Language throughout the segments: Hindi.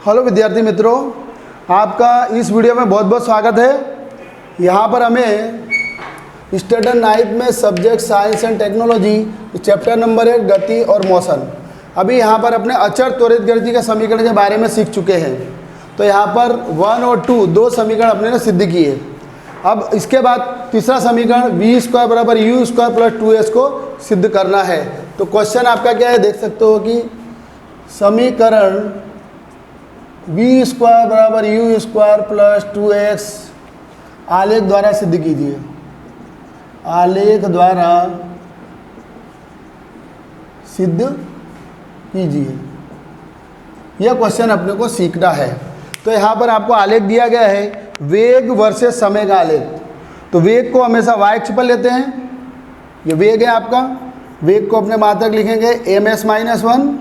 हेलो विद्यार्थी मित्रों, आपका इस वीडियो में बहुत बहुत स्वागत है। यहाँ पर हमें स्टैंडर्ड 9th में subject science and technology chapter number 1 गति और मोशन। अभी यहाँ पर अपने अचर त्वरित गति के समीकरण के बारे में सीख चुके हैं। तो यहाँ पर 1 और 2 दो समीकरण अपने ने सिद्ध किए। अब इसके बाद तीसरा समीकरण v² बराबर u² प्लस 2s को सिद्ध करना है। तो क्वेश्चन आपका क्या है, देख सकते हो कि समीकरण v² बराबर u² प्लस 2x आलेख द्वारा सिद्ध कीजिए। आलेख द्वारा सिद्ध कीजिए, यह क्वेश्चन अपने को सीखना है। तो यहाँ पर आपको आलेख दिया गया है वेग वर्सेस समय का आलेख। तो वेग को हमेशा y अक्ष पर लेते हैं, ये वेग है आपका। वेग को अपने मात्रक लिखेंगे ms-1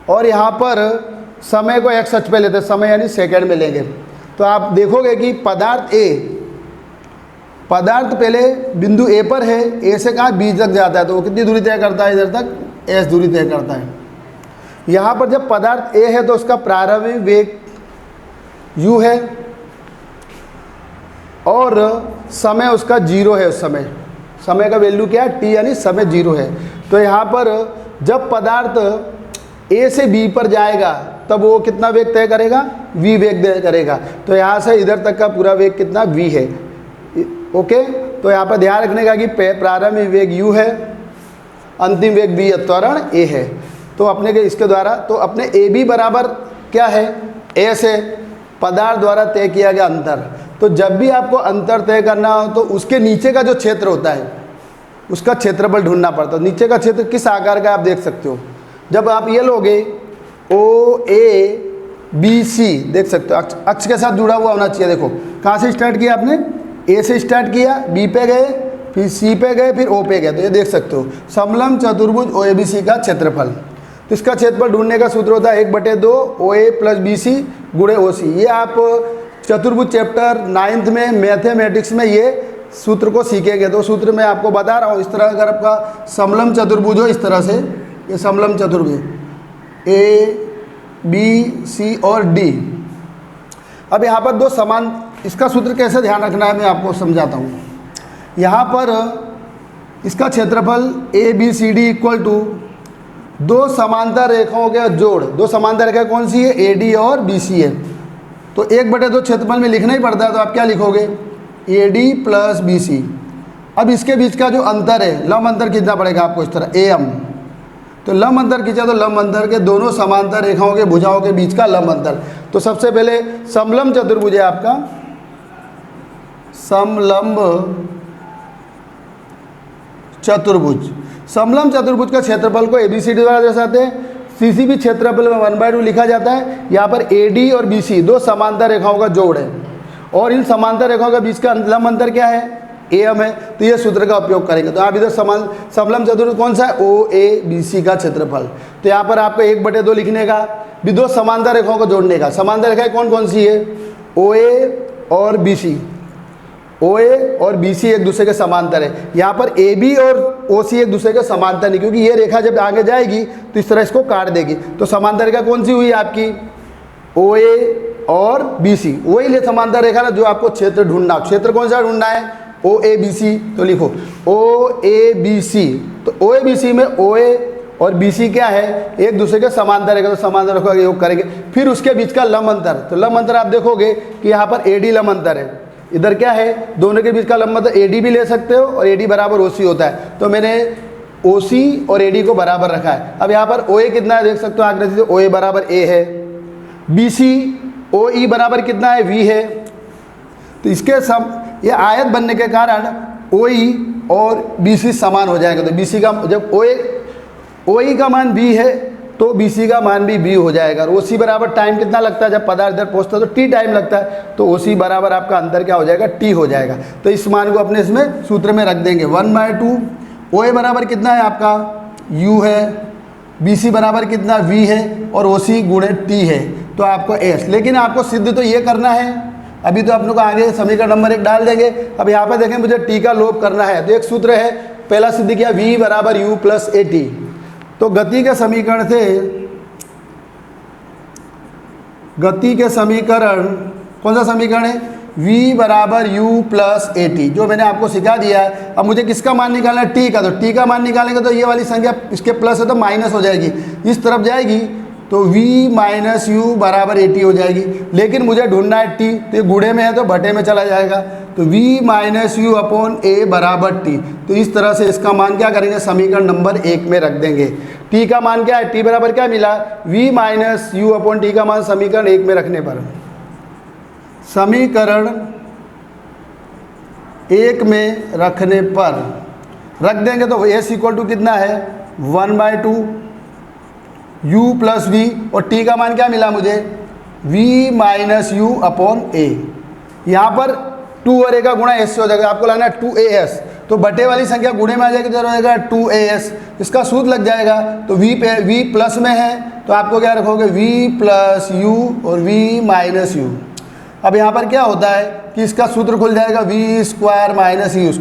और यहाँ पर समय को x अक्ष पे लेते हैं, समय यानी सेकंड में लेंगे। तो आप देखोगे कि पदार्थ पहले बिंदु A पर है, A से कहाँ B तक जाता है, तो वो कितनी दूरी तय करता है, इधर तक s दूरी तय करता है। यहाँ पर जब पदार्थ A है तो उसका प्रारंभिक वेग u है और समय उसका 0 है। उस समय का वैल्यू क्या है, t, यानी समय 0 है। तो यहाँ पर जब पदार्थ A से B पर जाएगा तब वो कितना वेग तय करेगा, v वेग तय करेगा। तो यहाँ से इधर तक का पूरा वेग कितना v है। ओके, तो यहाँ पर ध्यान रखने का कि प्रारंभिक वेग u है, अंतिम वेग v त्वरण a है। तो अपने के इसके द्वारा तो अपने AB बराबर क्या है, s है, पदार्थ द्वारा तय किया गया अंतर। तो जब भी आपको अंतर तय करना हो तो उसके नीचे का जो क्षेत्र होता है उसका क्षेत्रफल ढूंढना पड़ता है। नीचे का क्षेत्र किस आकार का आप देख सकते हो। जब आप ये लोगे OABC देख सकते हो, अक्ष के साथ जुड़ा हुआ होना चाहिए। देखो कहाँ से स्टार्ट किया आपने, A से स्टार्ट किया, B पे गए, फिर C पे गए, फिर O पे गए। तो ये देख सकते हो समलंब चतुर्भुज OABC का क्षेत्रफल। तो इसका क्षेत्रफल ढूंढने का सूत्र होता है 1/2 OA प्लस BC गुणे OC। ये आप चतुर्भुज चैप्टर 9th में मैथमेटिक्स में ये सूत्र को सीखेंगे। तो सूत्र मैं आपको बता रहा हूँ। इस तरह अगर आपका समलंब चतुर्भुज हो, इस तरह से ये समलंब चतुर्भुज ABC और D। अब यहाँ पर दो समान, इसका सूत्र कैसे ध्यान रखना है मैं आपको समझाता हूँ। यहाँ पर इसका क्षेत्रफल ABCD इक्वल टू दो समांतर रेखाओं के जोड़। दो समांतर रेखा कौन सी है, AD और BC है। तो 1/2 क्षेत्रफल में लिखना ही पड़ता है। तो आप क्या लिखोगे, AD प्लस BC। अब इसके बीच का जो अंतर है, लंब अंतर कितना पड़ेगा आपको, इस तरह AM। तो लंब अंतर खींचा तो लंब अंतर के दोनों समांतर रेखाओं के भुजाओं के बीच का लंब अंतर। तो सबसे पहले समलंब चतुर्भुज है आपका, समलंब चतुर्भुज। समलंब चतुर्भुज का क्षेत्रफल को ABCD द्वारा दर्शाते हैं। CC भी क्षेत्रफल में 1/2 लिखा जाता है। यहाँ पर AD और BC दो समांतर रेखाओं का जोड़ है और इन समांतर रेखाओं के बीच का लंब अंतर क्या है, AM है। तो ये सूत्र का उपयोग करेंगे। तो आप इधर समलंब चतुर्भुज कौन सा है, OABC का क्षेत्रफल। तो यहाँ पर आपको 1/2 लिखने का, भी दो समांतर रेखाओं को जोड़ने का। समांतर रेखाएं कौन कौन सी है, OA और BC। OA और BC एक दूसरे के समांतर है। यहाँ पर AB और OC एक दूसरे के समांतर नहीं, क्योंकि ये रेखा जब आगे जाएगी तो इस तरह इसको काट देगी। तो समांतर रेखा कौन सी हुई आपकी, OA और BC। वही ले समांतर रेखा ना जो आपको क्षेत्र ढूंढना। क्षेत्र कौन सा ढूंढना है, OABC। तो लिखो OABC। तो OABC में OA और BC क्या है, एक दूसरे के समांतर रेखा। तो समांतर रेखा का योग करेंगे। फिर उसके बीच का लंब अंतर, तो लंब अंतर आप देखोगे कि यहाँ पर AD लंब अंतर है। इधर क्या है, दोनों के बीच का लंब अंतर AD भी ले सकते हो और AD बराबर OC होता है। तो मैंने OC और AD को बराबर रखा है। अब यहाँ पर OA कितना है देख सकते हो आकृति से, OA बराबर A है। BC OE बराबर कितना है, V है। तो इसके ये आयत बनने के कारण OE और BC समान हो जाएगा। तो BC का जब OE का मान B है तो BC का मान भी B हो जाएगा। और OC बराबर टाइम कितना लगता है, जब पदार्थ इधर पहुँचता है तो T टाइम लगता है। तो OC बराबर आपका अंतर क्या हो जाएगा, T हो जाएगा। तो इस मान को अपने इसमें सूत्र में रख देंगे 1/2। OA बराबर कितना है आपका, U है। BC बराबर कितना, V है। और OC गुणे T है। तो आपको S। लेकिन आपको सिद्ध तो ये करना है, अभी तो अपनों को आगे समीकरण नंबर 1 डाल देंगे। अब यहाँ पर देखें मुझे T का लोप करना है। तो एक सूत्र है, पहला सिद्ध किया V बराबर U प्लस AT। तो गति के समीकरण से गति के समीकरण, कौन सा समीकरण है, v बराबर u प्लस ए टी, जो मैंने आपको सिखा दिया है। अब मुझे किसका मान निकालना है, t का। तो t का मान निकालेंगे तो ये वाली संख्या इसके प्लस है तो माइनस हो जाएगी, इस तरफ जाएगी तो v माइनस यू बराबर ए टी हो जाएगी। लेकिन मुझे ढूंढना है t, तो ये गुणे में है तो भटे में चला जाएगा, तो v माइनस यू अपॉन ए बराबर t। तो इस तरह से इसका मान क्या करेंगे, समीकरण नंबर 1 में रख देंगे। t का मान क्या है, t बराबर क्या मिला, v minus you upon T का मान समीकरण 1 में रखने पर, समीकरण 1 में रखने पर रख देंगे तो s इक्वल टू कितना है, 1/2 u प्लस वी, और t का मान क्या मिला मुझे, v माइनस यू अपॉन ए। यहाँ पर 2 और a का गुणा s से हो जाएगा, आपको लाना है 2as, तो बटे वाली संख्या गुणे में आ जाएगी तो हो जाएगा 2as, इसका सूत्र लग जाएगा। तो v प्लस में है तो आपको क्या रखोगे, v प्लस यू और v माइनस यू। अब यहाँ पर क्या होता है कि इसका सूत्र खुल जाएगा v स्क्वायर माइनस यू।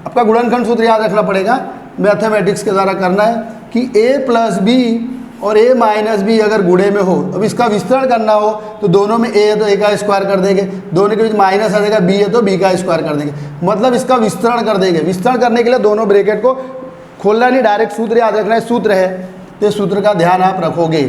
आपका गुणनखंड सूत्र याद रखना पड़ेगा, मैथमेटिक्स के द्वारा करना है कि a प्लस बी और a माइनस बी अगर गुणे में हो, अब इसका विस्तरण करना हो तो दोनों में a है तो a का स्क्वायर कर देंगे, दोनों के बीच माइनस आ जाएगा, b है तो b का स्क्वायर कर देंगे, मतलब इसका विस्तरण कर देंगे। विस्तरण करने के लिए दोनों ब्रैकेट को खोलना नहीं, डायरेक्ट सूत्र याद रखना है, सूत्र है तो सूत्र का ध्यान आप रखोगे।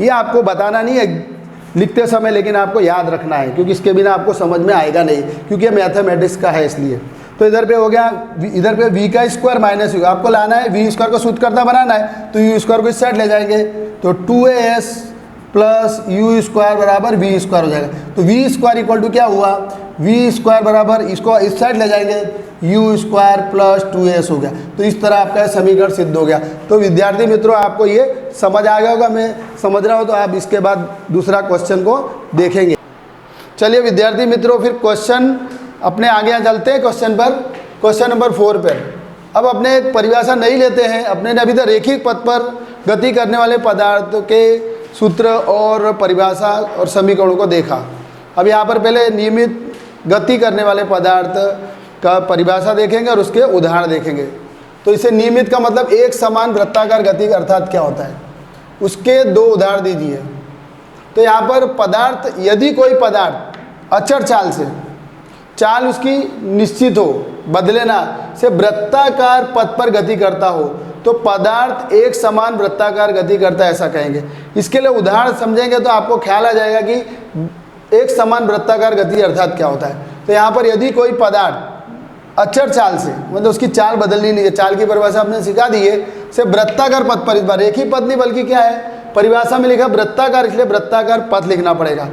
ये आपको बताना नहीं है लिखते समय, लेकिन आपको याद रखना है क्योंकि इसके बिना आपको समझ में आएगा नहीं, क्योंकि ये मैथमेटिक्स का है इसलिए। तो इधर पे हो गया, इधर पे v का स्क्वायर माइनस यू, आपको लाना है v स्क्वायर को सूत्रकर्ता बनाना है तो u स्क्वायर को इस साइड ले जाएंगे तो 2as प्लस यू स्क्वायर बराबर v स्क्वायर हो जाएगा। तो v स्क्वायर इक्वल टू क्या हुआ, v स्क्वायर बराबर इसको इस साइड ले जाएंगे u स्क्वायर प्लस 2s हो गया। तो इस तरह आपका समीकरण सिद्ध हो गया। तो विद्यार्थी मित्रों आपको ये समझ आ गया होगा, मैं समझ रहा हूँ, तो आप इसके बाद दूसरा क्वेश्चन को देखेंगे। चलिए विद्यार्थी मित्रों फिर क्वेश्चन अपने आगे यहाँ चलते हैं क्वेश्चन पर, क्वेश्चन नंबर 4 पर। अब अपने एक परिभाषा नहीं लेते हैं, अपने ने अभी तक रेखिक पथ पर गति करने वाले पदार्थों के सूत्र और परिभाषा और समीकरणों को देखा। अब यहाँ पर पहले नियमित गति करने वाले पदार्थ का परिभाषा देखेंगे और उसके उदाहरण देखेंगे। तो इसे नियमित का मतलब एक समान वृत्ताकार गति अर्थात क्या होता है, उसके 2 उदाहरण दीजिए। तो यहाँ पर पदार्थ, यदि कोई पदार्थ अचर चाल से, चाल उसकी निश्चित हो, बदले ना, से वृत्ताकार पथ पर गति करता हो तो पदार्थ एक समान वृत्ताकार गति करता है, ऐसा कहेंगे। इसके लिए उदाहरण समझेंगे तो आपको ख्याल आ जाएगा कि एक समान वृत्ताकार गति अर्थात क्या होता है। तो यहाँ पर यदि कोई पदार्थ अचर चाल से, मतलब उसकी चाल बदलनी नहीं है, चाल की परिभाषा आपने सिखा दी है, से वृत्ताकार पथ पर, इस बार रेखिक पथ नहीं बल्कि क्या है, परिभाषा में लिखा वृत्ताकार, इसलिए वृत्ताकार पथ लिखना पड़ेगा,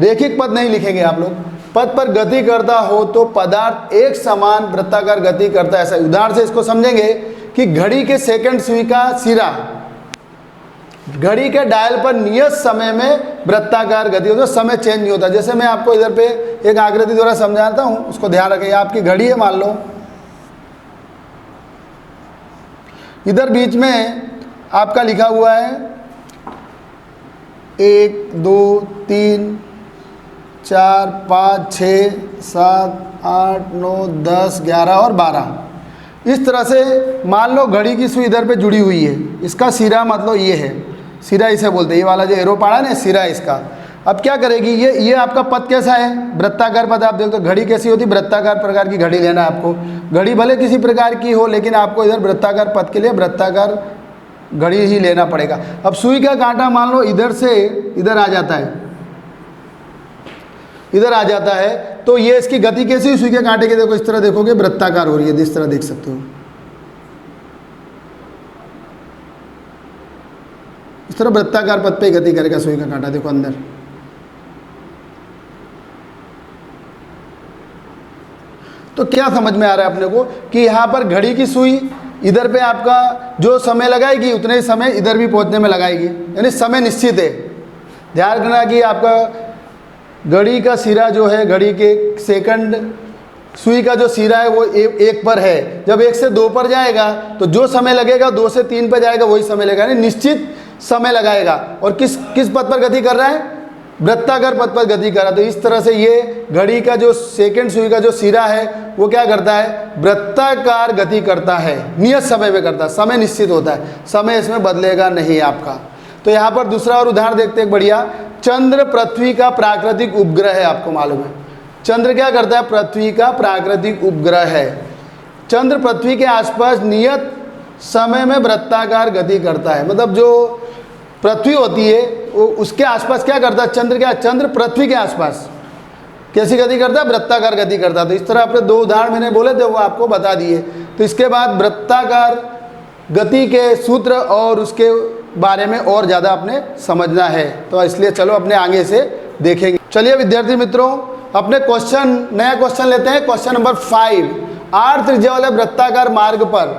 रेखिक पथ नहीं लिखेंगे आप लोग। पथ पर गति करता हो तो पदार्थ एक समान वृत्ताकार गति करता है, ऐसा। उदाहरण से इसको समझेंगे कि घड़ी के सेकंड सुई का सिरा घड़ी के डायल पर नियत समय में वृत्ताकार गति होती है, समय चेंज नहीं होता। जैसे मैं आपको इधर पे एक आकृति द्वारा समझाता हूँ, उसको ध्यान रखिए। आपकी घड़ी है, मान लो इधर बीच में आपका लिखा हुआ है 1 2 3 4 5 6 7 8 9 10 11 और 12। इस तरह से मान लो घड़ी की सुई इधर पे जुड़ी हुई है, इसका सिरा मतलब ये है, सिरा इसे बोलते हैं, ये वाला जो एरो पड़ा ना, सिरा इसका। अब क्या करेगी ये आपका पथ कैसा है, वृत्ताकार पथ। आप देखो तो घड़ी कैसी होती है, वृत्ताकार प्रकार की घड़ी लेना है आपको। घड़ी भले किसी प्रकार की हो, लेकिन आपको इधर वृत्ताकार पथ के लिए वृत्ताकार घड़ी ही लेना पड़ेगा। अब सुई का कांटा मान लो इधर से इधर आ जाता है, इधर आ जाता है, तो ये इसकी गति कैसी, सुई के कांटे की देखो, इस तरह देखोगे वृत्ताकार हो रही है, इस तरह देख सकते हो, इस तरह वृत्ताकार पथ पे गति करेगा सुई का कांटा। देखो अंदर, तो क्या समझ में आ रहा है अपने को कि यहाँ पर घड़ी की सुई इधर पे आपका जो समय लगाएगी उतने ही समय इधर भी पहुँचने में लगाएगी, यानी समय निश्चित है। ध्यान रखना कि आपका घड़ी का सिरा जो है, घड़ी के सेकंड सुई का जो सिरा है वो 1 पर है। जब 1 से 2 पर जाएगा तो जो समय लगेगा 2 से 3 पर जाएगा वही समय लगेगा, यानी निश्चित समय लगाएगा। और किस पथ पर गति कर रहा है, वृत्ताकार पथ पर गति कर रहा है। तो इस तरह से ये घड़ी का जो सेकंड सुई का जो सिरा है वो क्या करता है, वृत्ताकार गति करता है, नियत समय में करता है, समय निश्चित होता है, समय इसमें बदलेगा नहीं आपका। तो यहाँ पर दूसरा और उदाहरण देखते हैं बढ़िया। चंद्र पृथ्वी का प्राकृतिक उपग्रह है, आपको मालूम है चंद्र क्या करता है, पृथ्वी का प्राकृतिक उपग्रह है। चंद्र पृथ्वी के आसपास नियत समय में वृत्ताकार गति करता है, मतलब जो पृथ्वी होती है वो उसके आसपास क्या करता है, चंद्र पृथ्वी के आसपास कैसी गति करता है, वृत्ताकार गति करता है। तो इस तरह अपने दो उदाहरण मैंने बोले थे वो आपको बता दिए। तो इसके बाद वृत्ताकार गति के सूत्र और उसके बारे में और ज़्यादा अपने समझना है, तो इसलिए चलो अपने आगे से देखेंगे। चलिए विद्यार्थी मित्रों, अपने नया क्वेश्चन लेते हैं। क्वेश्चन नंबर 5, आर त्रिज्या वाले वृत्ताकार मार्ग पर,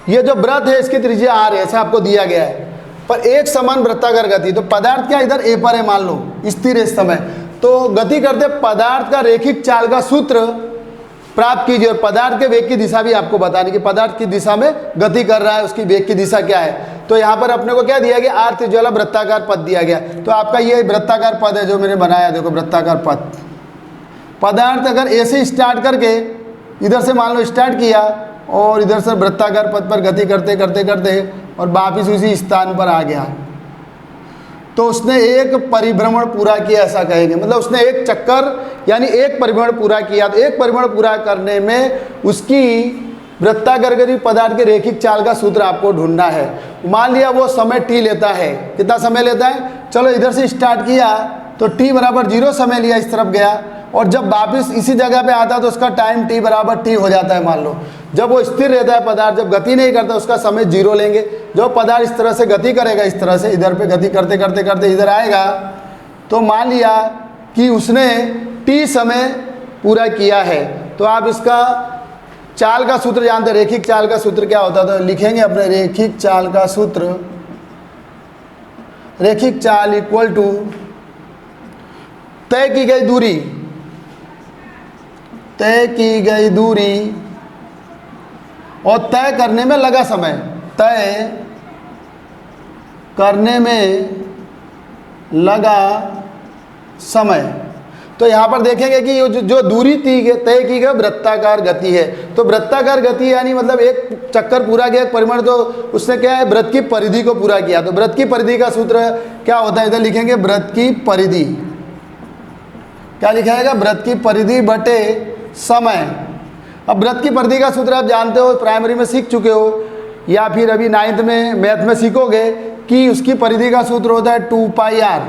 ये जो वृत्त है इसकी त्रिज्या आर है, ऐसा आपको दिया गया है, पर एक समान वृत्ताकार गति। तो पदार्थ क्या इधर ए पर है, मान लो स्थिर है इस समय, तो गति करते पदार्थ का रैखिक चाल का सूत्र प्राप्त कीजिए और पदार्थ के वेग की दिशा भी आपको बतानी कि पदार्थ की दिशा में गति कर रहा है, उसकी वेग की दिशा क्या है। तो यहाँ पर अपने को क्या दिया गया, आर त्रिज्या वाला वृत्ताकार पथ दिया गया। तो आपका ये वृत्ताकार पथ है जो मैंने बनाया, देखो वृत्ताकार पथ। पदार्थ अगर ऐसे स्टार्ट करके इधर से मान लो स्टार्ट किया और इधर से वृत्ताकार पथ पर गति करते करते करते और वापिस उसी स्थान पर आ गया, तो उसने एक परिभ्रमण पूरा किया, ऐसा कहेंगे। मतलब उसने एक चक्कर यानी एक परिभ्रमण पूरा किया। तो एक परिभ्रमण पूरा करने में उसकी वृत्ताकार गति पदार्थ के रैखिक चाल का सूत्र आपको ढूंढना है। मान लिया वो समय t लेता है, कितना समय लेता है, चलो इधर से स्टार्ट किया तो t बराबर 0 समय लिया, इस तरफ गया और जब वापस इसी जगह पे आता है तो उसका टाइम t बराबर t हो जाता है। मान लो जब वो स्थिर रहता है पदार्थ, जब गति नहीं करता उसका समय 0 लेंगे। जब पदार्थ इस तरह से गति करेगा, इस तरह से इधर पे गति करते करते करते इधर आएगा, तो मान लिया कि उसने t समय पूरा किया है। तो आप इसका चाल का सूत्र जानते हैं, रैखिक चाल का सूत्र क्या होता है, तो लिखेंगे अपने रैखिक चाल का सूत्र, रैखिक चाल इक्वल टू तय की गई दूरी, तय की गई दूरी और तय करने में लगा समय, तय करने में लगा समय। तो यहाँ पर देखेंगे कि जो दूरी तय की गई वृत्ताकार गति है। तो वृत्ताकार गति यानी मतलब एक चक्कर पूरा किया, एक परिमाण, तो उसने क्या है, वृत्त की परिधि को पूरा किया। तो वृत्त की परिधि का सूत्र क्या होता है, इधर लिखेंगे वृत्त की परिधि, क्या लिखा जाएगा, वृत्त की परिधि बटे समय। अब वृत्त की परिधि का सूत्र आप जानते हो, प्राइमरी में सीख चुके हो या फिर अभी 9th में मैथ में सीखोगे कि उसकी परिधि का सूत्र होता है 2πr,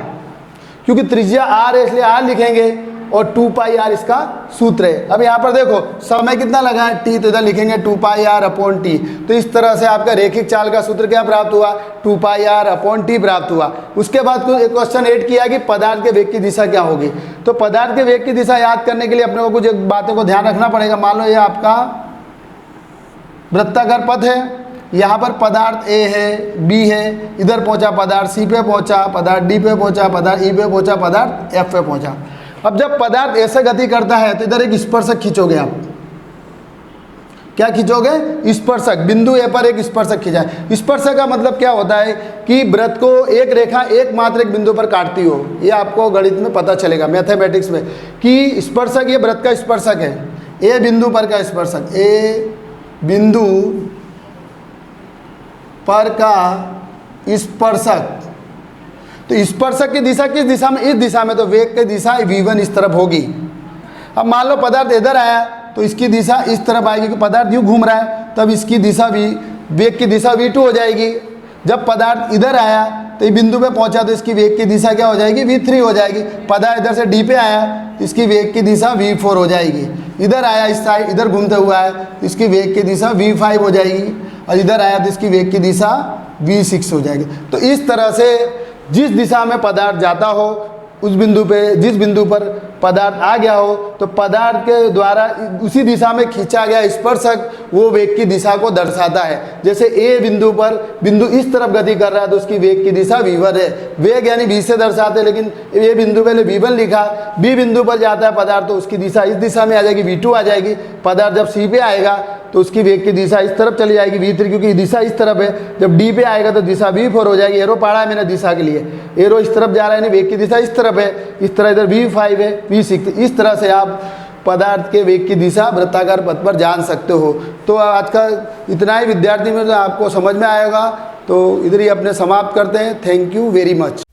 क्योंकि त्रिज्या r है इसलिए r लिखेंगे और 2πr इसका सूत्र है। अब यहाँ पर देखो समय कितना लगा है t, तो इधर लिखेंगे 2πr/t। तो इस तरह से आपका रैखिक चाल का सूत्र क्या प्राप्त हुआ, 2πr/t प्राप्त हुआ। उसके बाद क्वेश्चन 8 किया कि पदार्थ के वेग की दिशा क्या होगी। तो पदार्थ के वेग की दिशा याद करने के लिए अपने को कुछ बातों को ध्यान रखना पड़ेगा। मान लो ये आपका वृत्ताकार पथ है, यहाँ पर पदार्थ A है, B है, इधर पहुँचा पदार्थ C पे पहुँचा, पदार्थ D पे पहुँचा, पदार्थ E पे पहुँचा, पदार्थ F पे पहुँचा। अब जब पदार्थ ऐसे गति करता है तो इधर एक स्पर्शक खींचोगे आप, क्या खींचोगे, स्पर्शक। बिंदु ए पर एक स्पर्शक खींचा है। स्पर्शक का मतलब क्या होता है कि वृत्त को एक रेखा एकमात्र एक बिंदु पर काटती हो। ये आपको गणित में पता चलेगा, मैथमेटिक्स में, कि स्पर्शक ये वृत्त का स्पर्शक है, ए बिंदु पर का स्पर्शक, ए बिंदु पर का स्पर्शक। तो स्पर्शक की दिशा किस दिशा में, इस दिशा में, तो वेग की दिशा v1 इस तरफ होगी। अब मान लो पदार्थ इधर आया तो इसकी दिशा इस तरफ आएगी, कि पदार्थ यूँ घूम रहा है, तब इसकी दिशा वेग की दिशा v2 हो जाएगी। जब पदार्थ इधर आया तो ये बिंदु पे पहुंचा तो इसकी वेग की दिशा क्या हो जाएगी, v3 हो जाएगी। पदार्थ इधर से d पे आया तो इसकी वेग की दिशा v4 हो जाएगी। इधर आया इस साइड, इधर घूमते हुआ है तो इसकी वेग की दिशा v5 हो जाएगी, और इधर आया तो इसकी वेग की दिशा v6 हो जाएगी। तो इस तरह से जिस दिशा में पदार्थ जाता हो उस बिंदु पे, जिस बिंदु पर पदार्थ आ गया हो, तो पदार्थ के द्वारा उसी दिशा में खींचा गया स्पर्शक वो वेग की दिशा को दर्शाता है। जैसे ए बिंदु पर बिंदु इस तरफ गति कर रहा है तो उसकी वेग की दिशा v1 है। वेग यानी v से दर्शाते हैं, लेकिन ए बिंदु पहले v1 लिखा, बी बिंदु पर जाता है पदार्थ तो उसकी दिशा इस दिशा में आ जाएगी, v2 आ जाएगी। पदार्थ जब सी पे आएगा तो उसकी वेग की दिशा इस तरफ चली जाएगी, v3, क्योंकि दिशा इस तरफ है। जब डी पे आएगा तो दिशा v4 हो जाएगी। एरो पढ़ा है मैंने दिशा के लिए, एरो इस तरफ जा रहा है, वेग की दिशा इस तरफ है, इस तरह इधर v5 है, v6। इस तरह से आप पदार्थ के वेग की दिशा वृत्ताकार पथ पर जान सकते हो। तो आज का इतना ही विद्यार्थी में आपको समझ में आएगा। तो इधर ही अपने समाप्त करते हैं। Thank you very much.